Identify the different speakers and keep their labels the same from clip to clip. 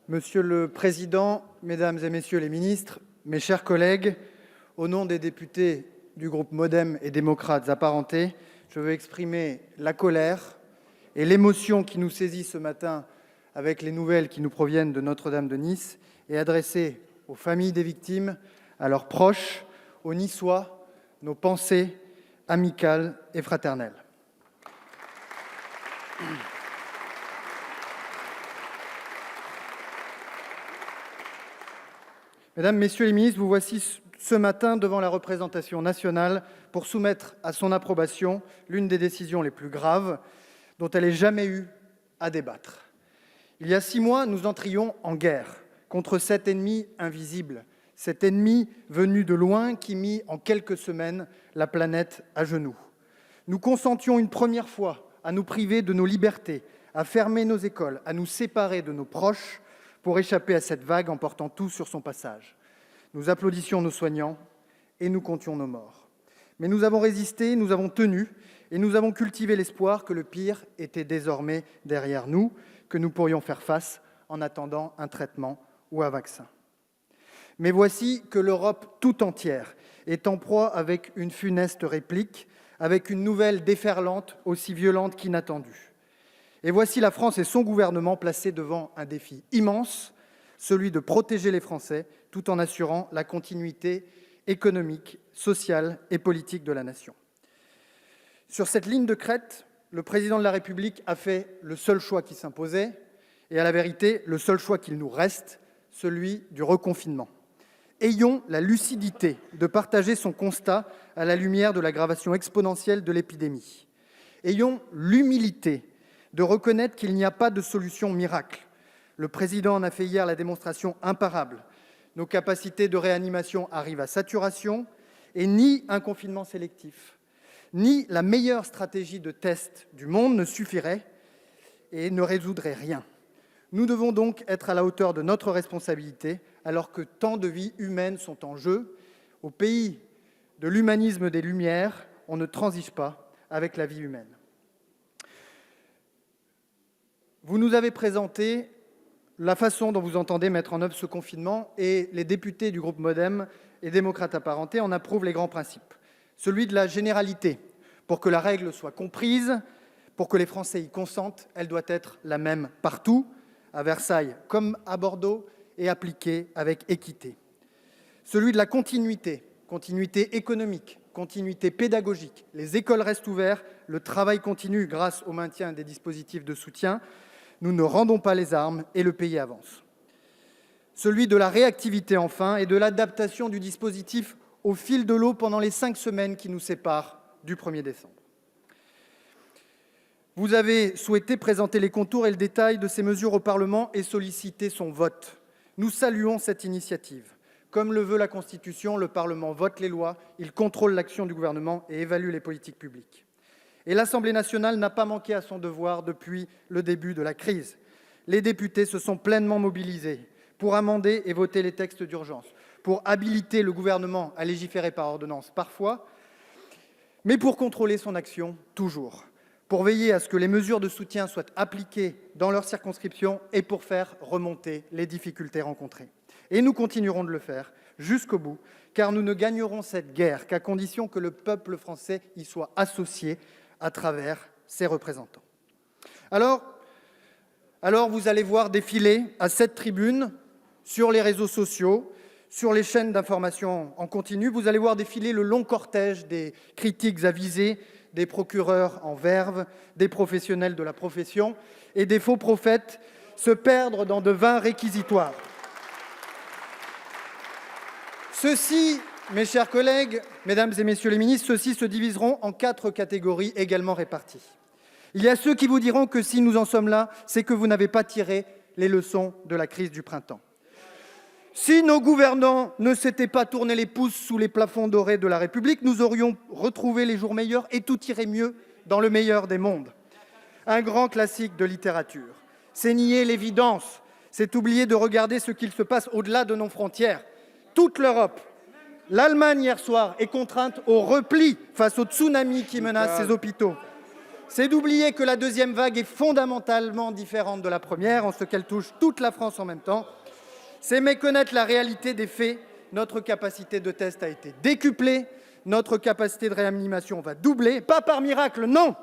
Speaker 1: Monsieur le Président, Mesdames et Messieurs les ministres, mes chers collègues, au nom des députés du groupe Modem et démocrates apparentés, je veux exprimer la colère et l'émotion qui nous saisit ce matin avec les nouvelles qui nous proviennent de Notre-Dame de Nice et adresser aux familles des victimes, à leurs proches, aux Niçois, nos pensées amicales et fraternelles. Mesdames, Messieurs les ministres, vous voici ce matin devant la représentation nationale pour soumettre à son approbation l'une des décisions les plus graves dont elle ait jamais eu à débattre. Il y a 6 mois, nous entrions en guerre contre cet ennemi invisible, cet ennemi venu de loin qui mit en quelques semaines la planète à genoux. Nous consentions une première fois à nous priver de nos libertés, à fermer nos écoles, à nous séparer de nos proches pour échapper à cette vague en portant tout sur son passage. Nous applaudissions nos soignants et nous comptions nos morts. Mais nous avons résisté, nous avons tenu et nous avons cultivé l'espoir que le pire était désormais derrière nous, que nous pourrions faire face en attendant un traitement ou un vaccin. Mais voici que l'Europe tout entière est en proie avec une funeste réplique, avec une nouvelle déferlante aussi violente qu'inattendue. Et voici la France et son gouvernement placés devant un défi immense, celui de protéger les Français tout en assurant la continuité économique, sociale et politique de la nation. Sur cette ligne de crête, le président de la République a fait le seul choix qui s'imposait et, à la vérité, le seul choix qu'il nous reste, celui du reconfinement. Ayons la lucidité de partager son constat à la lumière de l'aggravation exponentielle de l'épidémie. Ayons l'humilité de reconnaître qu'il n'y a pas de solution miracle. Le président en a fait hier la démonstration imparable. Nos capacités de réanimation arrivent à saturation et ni un confinement sélectif, ni la meilleure stratégie de test du monde ne suffirait et ne résoudrait rien. Nous devons donc être à la hauteur de notre responsabilité alors que tant de vies humaines sont en jeu. Au pays de l'humanisme des Lumières, on ne transige pas avec la vie humaine. Vous nous avez présenté la façon dont vous entendez mettre en œuvre ce confinement et les députés du groupe Modem et démocrates apparentés en approuvent les grands principes. Celui de la généralité. Pour que la règle soit comprise, pour que les Français y consentent, elle doit être la même partout, à Versailles comme à Bordeaux, et appliquée avec équité. Celui de la continuité, continuité économique, continuité pédagogique. Les écoles restent ouvertes, le travail continue grâce au maintien des dispositifs de soutien. Nous ne rendons pas les armes et le pays avance. Celui de la réactivité, enfin, et de l'adaptation du dispositif au fil de l'eau pendant les 5 semaines qui nous séparent du 1er décembre. Vous avez souhaité présenter les contours et le détail de ces mesures au Parlement et solliciter son vote. Nous saluons cette initiative. Comme le veut la Constitution, le Parlement vote les lois, il contrôle l'action du gouvernement et évalue les politiques publiques. Et l'Assemblée nationale n'a pas manqué à son devoir depuis le début de la crise. Les députés se sont pleinement mobilisés pour amender et voter les textes d'urgence, pour habiliter le gouvernement à légiférer par ordonnance parfois, mais pour contrôler son action toujours, pour veiller à ce que les mesures de soutien soient appliquées dans leur circonscription et pour faire remonter les difficultés rencontrées. Et nous continuerons de le faire jusqu'au bout, car nous ne gagnerons cette guerre qu'à condition que le peuple français y soit associé à travers ses représentants. Alors vous allez voir défiler à cette tribune, sur les réseaux sociaux, sur les chaînes d'information en continu, vous allez voir défiler le long cortège des critiques avisées, des procureurs en verve, des professionnels de la profession et des faux prophètes se perdre dans de vains réquisitoires. Ceux-ci, mes chers collègues, mesdames et messieurs les ministres, ceux-ci se diviseront en 4 catégories également réparties. Il y a ceux qui vous diront que si nous en sommes là, c'est que vous n'avez pas tiré les leçons de la crise du printemps. Si nos gouvernants ne s'étaient pas tourné les pouces sous les plafonds dorés de la République, nous aurions retrouvé les jours meilleurs et tout irait mieux dans le meilleur des mondes. Un grand classique de littérature. C'est nier l'évidence, c'est oublier de regarder ce qu'il se passe au-delà de nos frontières. Toute l'Europe, l'Allemagne hier soir, est contrainte au repli face au tsunami qui menace ses hôpitaux. C'est d'oublier que la deuxième vague est fondamentalement différente de la première, en ce qu'elle touche toute la France en même temps. C'est méconnaître la réalité des faits. Notre capacité de test a été décuplée, notre capacité de réanimation va doubler, pas par miracle, non,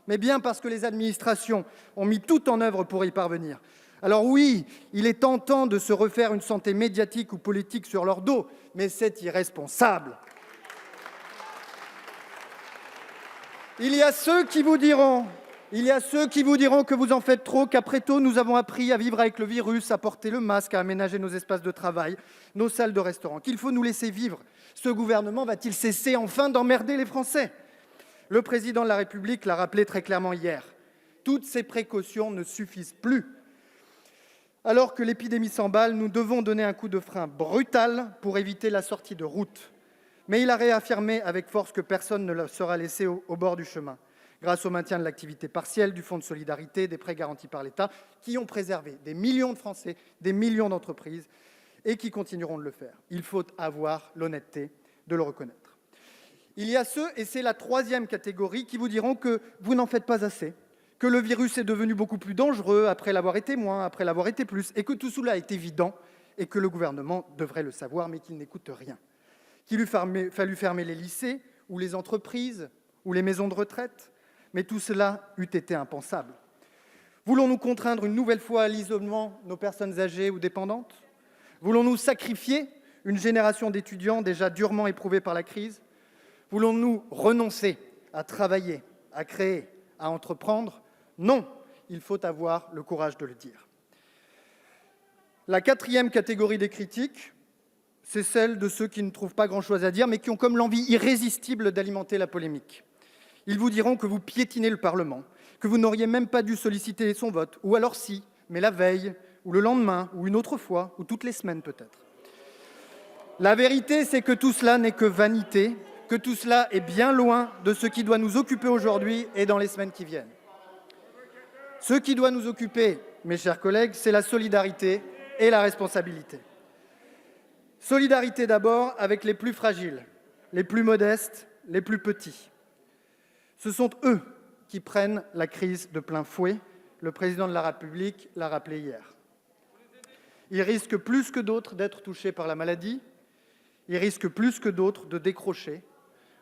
Speaker 1: mais bien parce que les administrations ont mis tout en œuvre pour y parvenir. Alors oui, il est tentant de se refaire une santé médiatique ou politique sur leur dos, mais c'est irresponsable. Il y a ceux qui vous diront que vous en faites trop, qu'après tout, nous avons appris à vivre avec le virus, à porter le masque, à aménager nos espaces de travail, nos salles de restaurant, qu'il faut nous laisser vivre. Ce gouvernement va-t-il cesser enfin d'emmerder les Français ? Le Président de la République l'a rappelé très clairement hier. Toutes ces précautions ne suffisent plus. Alors que l'épidémie s'emballe, nous devons donner un coup de frein brutal pour éviter la sortie de route. Mais il a réaffirmé avec force que personne ne sera laissé au bord du chemin, grâce au maintien de l'activité partielle, du fonds de solidarité, des prêts garantis par l'État, qui ont préservé des millions de Français, des millions d'entreprises, et qui continueront de le faire. Il faut avoir l'honnêteté de le reconnaître. Il y a ceux, et c'est la troisième catégorie, qui vous diront que vous n'en faites pas assez, que le virus est devenu beaucoup plus dangereux après l'avoir été moins, après l'avoir été plus, et que tout cela est évident, et que le gouvernement devrait le savoir, mais qu'il n'écoute rien. Qu'il eût fallu fermer les lycées, ou les entreprises, ou les maisons de retraite, mais tout cela eût été impensable. Voulons-nous contraindre une nouvelle fois à l'isolement nos personnes âgées ou dépendantes ? Voulons-nous sacrifier une génération d'étudiants déjà durement éprouvés par la crise ? Voulons-nous renoncer à travailler, à créer, à entreprendre ? Non, il faut avoir le courage de le dire. La quatrième catégorie des critiques, c'est celle de ceux qui ne trouvent pas grand-chose à dire, mais qui ont comme l'envie irrésistible d'alimenter la polémique. Ils vous diront que vous piétinez le Parlement, que vous n'auriez même pas dû solliciter son vote, ou alors si, mais la veille, ou le lendemain, ou une autre fois, ou toutes les semaines peut-être. La vérité, c'est que tout cela n'est que vanité, que tout cela est bien loin de ce qui doit nous occuper aujourd'hui et dans les semaines qui viennent. Ce qui doit nous occuper, mes chers collègues, c'est la solidarité et la responsabilité. Solidarité d'abord avec les plus fragiles, les plus modestes, les plus petits. Ce sont eux qui prennent la crise de plein fouet. Le Président de la République l'a rappelé hier. Ils risquent plus que d'autres d'être touchés par la maladie. Ils risquent plus que d'autres de décrocher,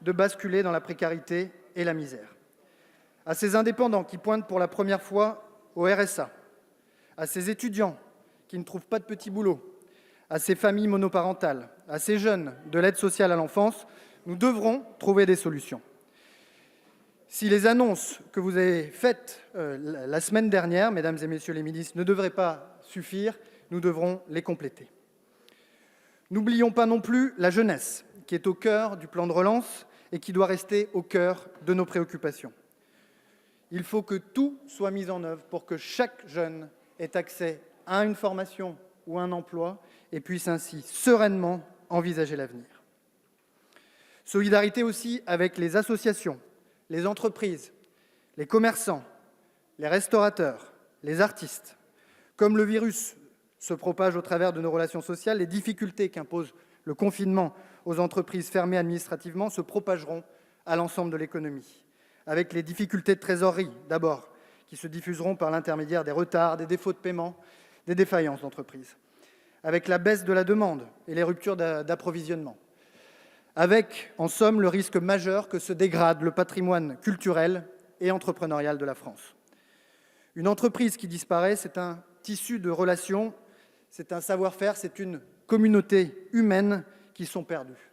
Speaker 1: de basculer dans la précarité et la misère. À ces indépendants qui pointent pour la première fois au RSA, à ces étudiants qui ne trouvent pas de petit boulot, à ces familles monoparentales, à ces jeunes de l'aide sociale à l'enfance, nous devrons trouver des solutions. Si les annonces que vous avez faites la semaine dernière, mesdames et messieurs les ministres, ne devraient pas suffire, nous devrons les compléter. N'oublions pas non plus la jeunesse, qui est au cœur du plan de relance et qui doit rester au cœur de nos préoccupations. Il faut que tout soit mis en œuvre pour que chaque jeune ait accès à une formation ou un emploi et puisse ainsi sereinement envisager l'avenir. Solidarité aussi avec les associations, les entreprises, les commerçants, les restaurateurs, les artistes. Comme le virus se propage au travers de nos relations sociales, les difficultés qu'impose le confinement aux entreprises fermées administrativement se propageront à l'ensemble de l'économie, avec les difficultés de trésorerie d'abord, qui se diffuseront par l'intermédiaire des retards, des défauts de paiement, des défaillances d'entreprises, avec la baisse de la demande et les ruptures d'approvisionnement, avec, en somme, le risque majeur que se dégrade le patrimoine culturel et entrepreneurial de la France. Une entreprise qui disparaît, c'est un tissu de relations, c'est un savoir-faire, c'est une communauté humaine qui sont perdues.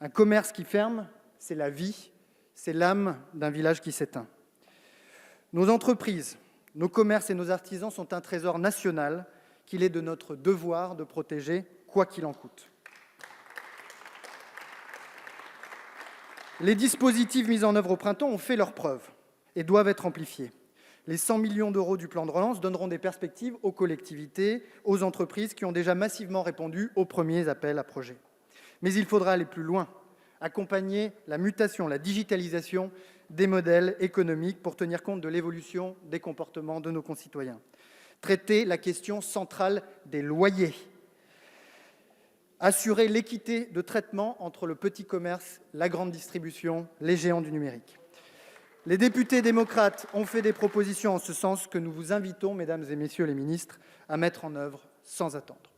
Speaker 1: Un commerce qui ferme, c'est la vie, c'est l'âme d'un village qui s'éteint. Nos entreprises, nos commerces et nos artisans sont un trésor national qu'il est de notre devoir de protéger, quoi qu'il en coûte. Les dispositifs mis en œuvre au printemps ont fait leurs preuves et doivent être amplifiés. Les 100 millions d'euros du plan de relance donneront des perspectives aux collectivités, aux entreprises qui ont déjà massivement répondu aux premiers appels à projets. Mais il faudra aller plus loin, accompagner la mutation, la digitalisation des modèles économiques pour tenir compte de l'évolution des comportements de nos concitoyens. Traiter la question centrale des loyers. Assurer l'équité de traitement entre le petit commerce, la grande distribution, les géants du numérique. Les députés démocrates ont fait des propositions en ce sens que nous vous invitons, mesdames et messieurs les ministres, à mettre en œuvre sans attendre.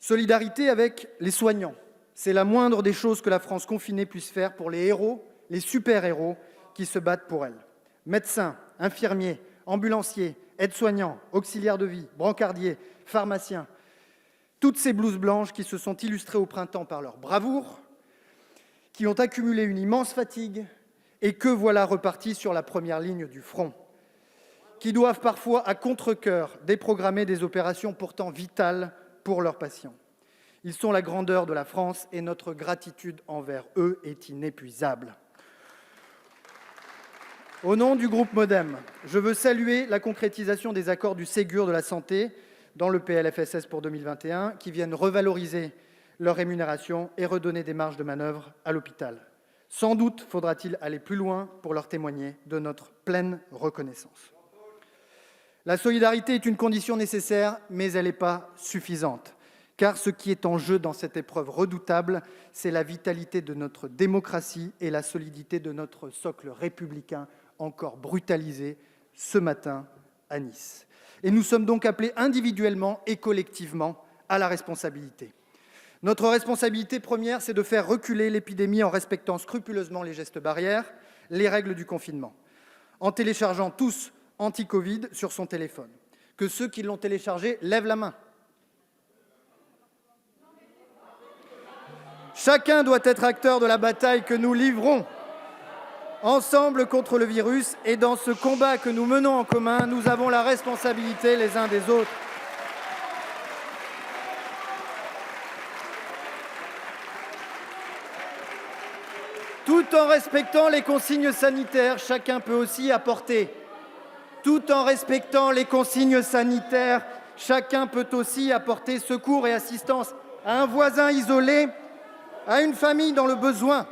Speaker 1: Solidarité avec les soignants. C'est la moindre des choses que la France confinée puisse faire pour les héros, les super-héros qui se battent pour elle. Médecins, infirmiers, ambulanciers, aides-soignants, auxiliaires de vie, brancardiers, pharmaciens. Toutes ces blouses blanches qui se sont illustrées au printemps par leur bravoure, qui ont accumulé une immense fatigue et que voilà repartis sur la première ligne du front, qui doivent parfois à contre-cœur déprogrammer des opérations pourtant vitales pour leurs patients. Ils sont la grandeur de la France et notre gratitude envers eux est inépuisable. Au nom du groupe MoDem, je veux saluer la concrétisation des accords du Ségur de la santé dans le PLFSS pour 2021 qui viennent revaloriser leur rémunération et redonner des marges de manœuvre à l'hôpital. Sans doute faudra-t-il aller plus loin pour leur témoigner de notre pleine reconnaissance. La solidarité est une condition nécessaire, mais elle n'est pas suffisante. Car ce qui est en jeu dans cette épreuve redoutable, c'est la vitalité de notre démocratie et la solidité de notre socle républicain, encore brutalisé ce matin à Nice. Et nous sommes donc appelés individuellement et collectivement à la responsabilité. Notre responsabilité première, c'est de faire reculer l'épidémie en respectant scrupuleusement les gestes barrières, les règles du confinement, en téléchargeant tous anti-Covid sur son téléphone. Que ceux qui l'ont téléchargé lèvent la main. Chacun doit être acteur de la bataille que nous livrons ensemble contre le virus et dans ce combat que nous menons en commun, nous avons la responsabilité les uns des autres. Tout en respectant les consignes sanitaires, chacun peut aussi apporter. Tout en respectant les consignes sanitaires, chacun peut aussi apporter secours et assistance à un voisin isolé, à une famille dans le besoin.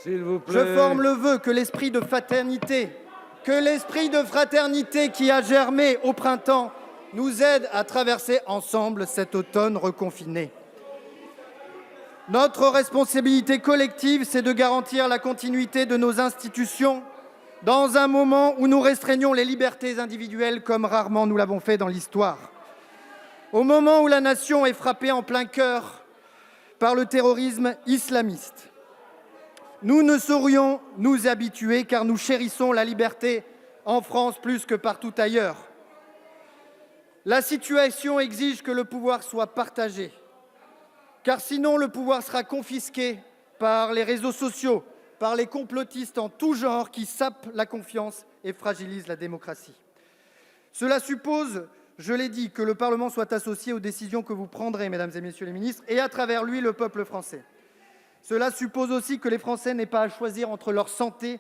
Speaker 2: S'il vous plaît.
Speaker 1: Je forme le vœu que l'esprit de fraternité qui a germé au printemps nous aide à traverser ensemble cet automne reconfiné. Notre responsabilité collective, c'est de garantir la continuité de nos institutions dans un moment où nous restreignons les libertés individuelles comme rarement nous l'avons fait dans l'histoire. Au moment où la nation est frappée en plein cœur par le terrorisme islamiste. Nous ne saurions nous habituer car nous chérissons la liberté en France plus que partout ailleurs. La situation exige que le pouvoir soit partagé, car sinon le pouvoir sera confisqué par les réseaux sociaux, par les complotistes en tout genre qui sapent la confiance et fragilisent la démocratie. Cela suppose, je l'ai dit, que le Parlement soit associé aux décisions que vous prendrez, mesdames et messieurs les ministres, et à travers lui, le peuple français. Cela suppose aussi que les Français n'aient pas à choisir entre leur santé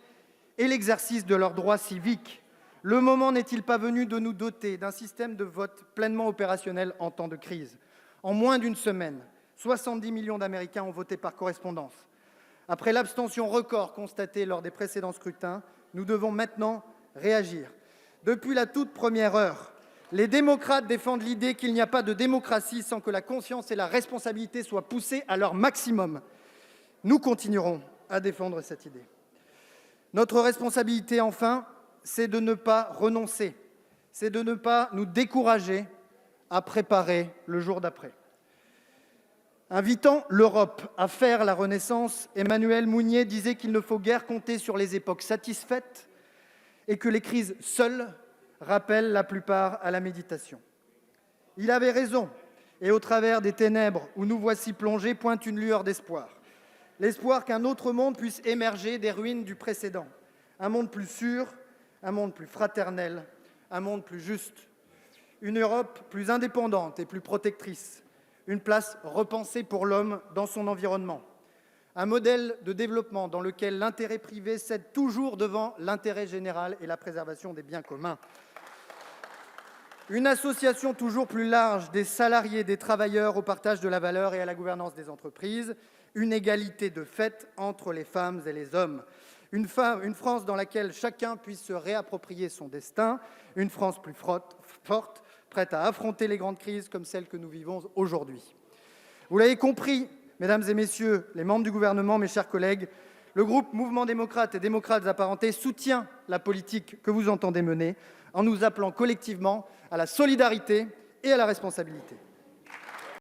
Speaker 1: et l'exercice de leurs droits civiques. Le moment n'est-il pas venu de nous doter d'un système de vote pleinement opérationnel en temps de crise ? En moins d'une semaine, 70 millions d'Américains ont voté par correspondance. Après l'abstention record constatée lors des précédents scrutins, nous devons maintenant réagir. Depuis la toute première heure, les démocrates défendent l'idée qu'il n'y a pas de démocratie sans que la conscience et la responsabilité soient poussées à leur maximum. Nous continuerons à défendre cette idée. Notre responsabilité, enfin, c'est de ne pas renoncer, c'est de ne pas nous décourager à préparer le jour d'après. Invitant l'Europe à faire la renaissance, Emmanuel Mounier disait qu'il ne faut guère compter sur les époques satisfaites et que les crises seules rappellent la plupart à la méditation. Il avait raison, et au travers des ténèbres où nous voici plongés pointe une lueur d'espoir. L'espoir qu'un autre monde puisse émerger des ruines du précédent. Un monde plus sûr, un monde plus fraternel, un monde plus juste. Une Europe plus indépendante et plus protectrice. Une place repensée pour l'homme dans son environnement. Un modèle de développement dans lequel l'intérêt privé cède toujours devant l'intérêt général et la préservation des biens communs. Une association toujours plus large des salariés, des travailleurs au partage de la valeur et à la gouvernance des entreprises. Une égalité de fait entre les femmes et les hommes. Une France dans laquelle chacun puisse se réapproprier son destin. Une France plus forte, prête à affronter les grandes crises comme celle que nous vivons aujourd'hui. Vous l'avez compris, mesdames et messieurs les membres du gouvernement, mes chers collègues, le groupe Mouvement démocrate et démocrates apparentés soutient la politique que vous entendez mener en nous appelant collectivement à la solidarité et à la responsabilité.